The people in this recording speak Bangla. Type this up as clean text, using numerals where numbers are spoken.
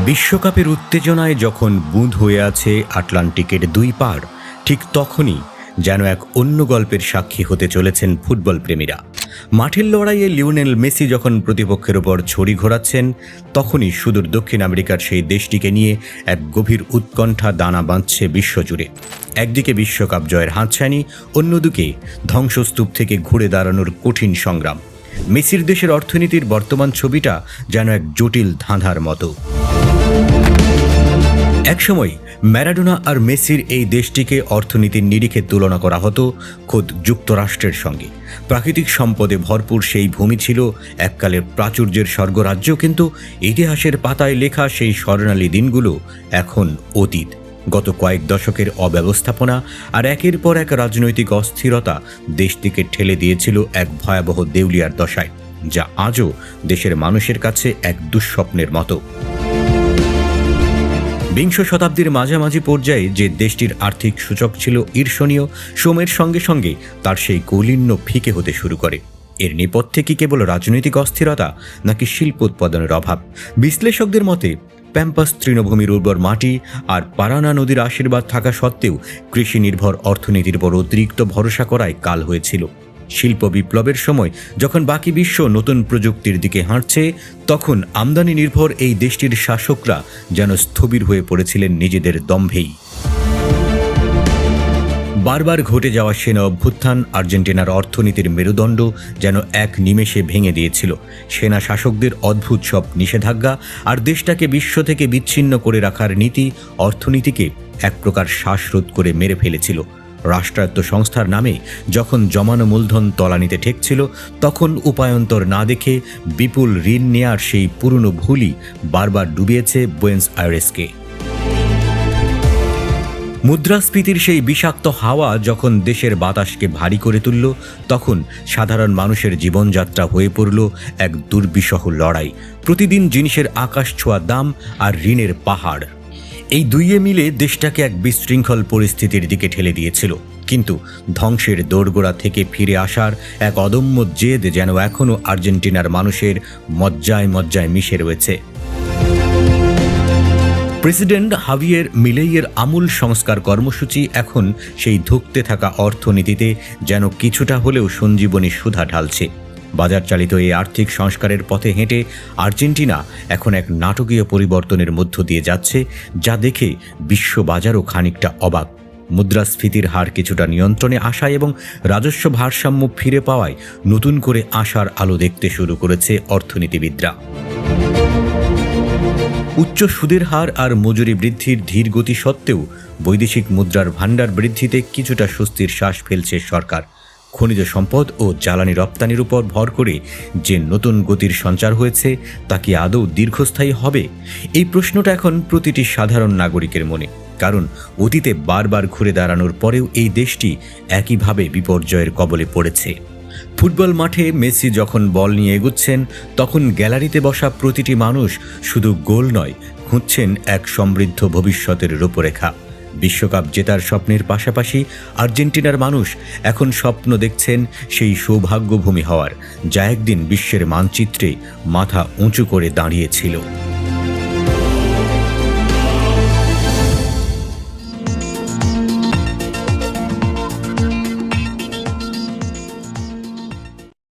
বিশ্বকাপের উত্তেজনায় যখন বুঁদ হয়ে আছে আটলান্টিকের দুই পার, ঠিক তখনই যেন এক অন্য গল্পের সাক্ষী হতে চলেছেন ফুটবল প্রেমীরা। মাঠের লড়াইয়ে লিওনেল মেসি যখন প্রতিপক্ষের ওপর ছড়ি ঘোরাচ্ছেন, তখনই সুদূর দক্ষিণ আমেরিকার সেই দেশটিকে নিয়ে এক গভীর উৎকণ্ঠা দানা বাঁধছে বিশ্বজুড়ে। একদিকে বিশ্বকাপ জয়ের হাতছানি, অন্যদিকে ধ্বংসস্তূপ থেকে ঘুরে দাঁড়ানোর কঠিন সংগ্রাম। মেসির দেশের অর্থনীতির বর্তমান ছবিটা যেন এক জটিল ধাঁধার মতো। একসময় ম্যারাডোনা আর মেসির এই দেশটিকে অর্থনীতির নিরিখে তুলনা করা হতো খোদ যুক্তরাষ্ট্রের সঙ্গে। প্রাকৃতিক সম্পদে ভরপুর সেই ভূমি ছিল এককালের প্রাচুর্যের স্বর্গরাজ্য, কিন্তু ইতিহাসের পাতায় লেখা সেই স্বর্ণালী দিনগুলো এখন অতীত। গত কয়েক দশকের অব্যবস্থাপনা আর একের পর এক রাজনৈতিক অস্থিরতা দেশটিকে ঠেলে দিয়েছিল এক ভয়াবহ দেউলিয়ার দশায়, যা আজও দেশের মানুষের কাছে এক দুঃস্বপ্নের মতো। বিংশ শতাব্দীর মাঝামাঝি পর্যায়ে যে দেশটির আর্থিক সূচক ছিল ঈর্ষণীয়, সময়ের সঙ্গে সঙ্গে তার সেই কৌলিন্য ফিকে হতে শুরু করে। এর নেপথ্যে কি কেবল রাজনৈতিক অস্থিরতা, নাকি শিল্প উৎপাদনের অভাব? বিশ্লেষকদের মতে প্যাম্পাস তৃণভূমির উর্বর মাটি আর পারানা নদীর আশীর্বাদ থাকা সত্ত্বেও কৃষি নির্ভর অর্থনীতির উপর অতিরিক্ত ভরসা করায় কাল হয়েছিল। শিল্প বিপ্লবের সময় যখন বাকি বিশ্ব নতুন প্রযুক্তির দিকে হাঁটছে, তখন আমদানি নির্ভর এই দেশটির শাসকরা যেন স্থবির হয়ে পড়েছিলেন নিজেদের দম্ভেই। বারবার ঘটে যাওয়া সেনা অভ্যুত্থান আর্জেন্টিনার অর্থনীতির মেরুদণ্ড যেন এক নিমেষে ভেঙে দিয়েছিল। সেনা শাসকদের অদ্ভুত সব নিষেধাজ্ঞা আর দেশটাকে বিশ্ব থেকে বিচ্ছিন্ন করে রাখার নীতি অর্থনীতিকে এক প্রকার শ্বাসরোধ করে মেরে ফেলেছিল। রাষ্ট্রায়ত্ত সংস্থার নামে যখন জমানো মূলধন তলানিতে ঠেকছিল, তখন উপায়ন্তর না দেখে বিপুল ঋণ নেয়ার সেই পুরনো ভুলই বারবার ডুবিয়েছে বুয়েনোস আইরেসকে। মুদ্রাস্ফীতির সেই বিষাক্ত হাওয়া যখন দেশের বাতাসকে ভারী করে তুলল, তখন সাধারণ মানুষের জীবনযাত্রা হয়ে পড়ল এক দুর্বিষহ লড়াই। প্রতিদিন জিনিসের আকাশ ছোঁয়া দাম আর ঋণের পাহাড়, এই দুইয়ে মিলে দেশটাকে এক বিশৃঙ্খল পরিস্থিতির দিকে ঠেলে দিয়েছিল। কিন্তু ধ্বংসের দোরগোড়া থেকে ফিরে আসার এক অদম্য জেদ যেন এখনও আর্জেন্টিনার মানুষের মজ্জায় মজ্জায় মিশে রয়েছে। প্রেসিডেন্ট হাভিয়ের মিলেইয়ের আমূল সংস্কার কর্মসূচি এখন সেই ধুঁকতে থাকা অর্থনীতিতে যেন কিছুটা হলেও সঞ্জীবনী সুধা ঢালছে। বাজার চালিত এই আর্থিক সংস্কারের পথে হেঁটে আর্জেন্টিনা এখন এক নাটকীয় পরিবর্তনের মধ্য দিয়ে যাচ্ছে, যা দেখে বিশ্ব বাজারও খানিকটা অবাক। মুদ্রাস্ফীতির হার কিছুটা নিয়ন্ত্রণে আসায় এবং রাজস্ব ভারসাম্য ফিরে পাওয়ায় নতুন করে আশার আলো দেখতে শুরু করেছে অর্থনীতিবিদরা। উচ্চ সুদের হার আর মজুরি বৃদ্ধির ধীর গতি সত্ত্বেও বৈদেশিক মুদ্রার ভাণ্ডার বৃদ্ধিতে কিছুটা স্বস্তির শ্বাস ফেলছে সরকার। খনিজ সম্পদ ও জ্বালানি রপ্তানির উপর ভর করে যে নতুন গতির সঞ্চার হয়েছে, তা কি আদৌ দীর্ঘস্থায়ী হবে? এই প্রশ্নটা এখন প্রতিটি সাধারণ নাগরিকের মনে, কারণ অতীতে বারবার ঘুরে দাঁড়ানোর পরেও এই দেশটি একইভাবে বিপর্যয়ের কবলে পড়েছে। ফুটবল মাঠে মেসি যখন বল নিয়ে এগুচ্ছেন, তখন গ্যালারিতে বসা প্রতিটি মানুষ শুধু গোল নয়, খুঁজছেন এক সমৃদ্ধ ভবিষ্যতের রূপরেখা। বিশ্বকাপ জেতার স্বপ্নের পাশাপাশি আর্জেন্টিনার মানুষ এখন স্বপ্ন দেখছেন সেই সৌভাগ্যভূমি হওয়ার, যা একদিন বিশ্বের মানচিত্রে মাথা উঁচু করে দাঁড়িয়েছিল।